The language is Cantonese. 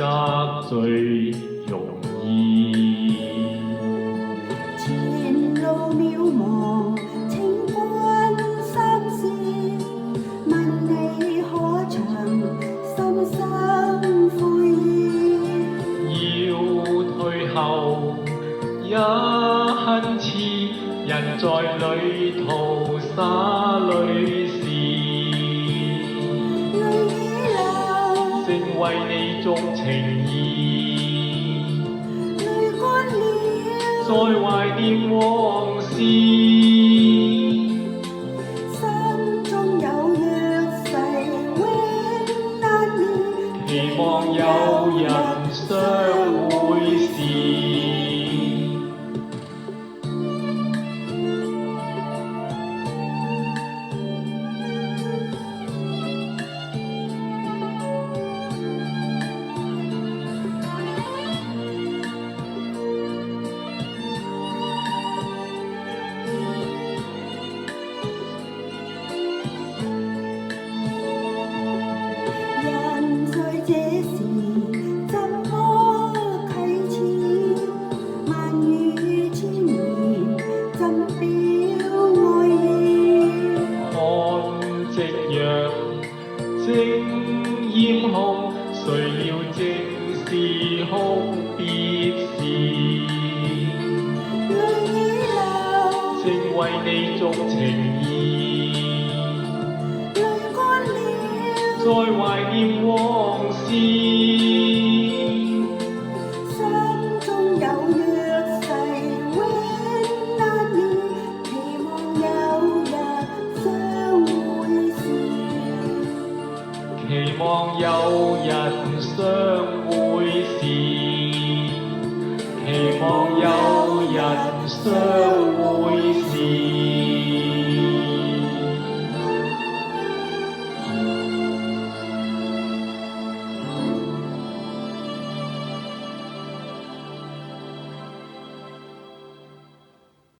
則最容易。前路渺茫，請關心事，問你可曾心生悔意？要退後也懇切，人在旅途灑淚時，淚已流，正為你種情意，淚乾了，再懷念往事，心中有約誓永難言，期望有人相會時。人在這時怎麼啟齒？萬語千言怎表愛意？看夕陽正豔紅，誰料正是哭別時，淚已流，正為你種情意，淚乾了，再懷念往事，心中有約誓永難言，期望有日相會時。期望有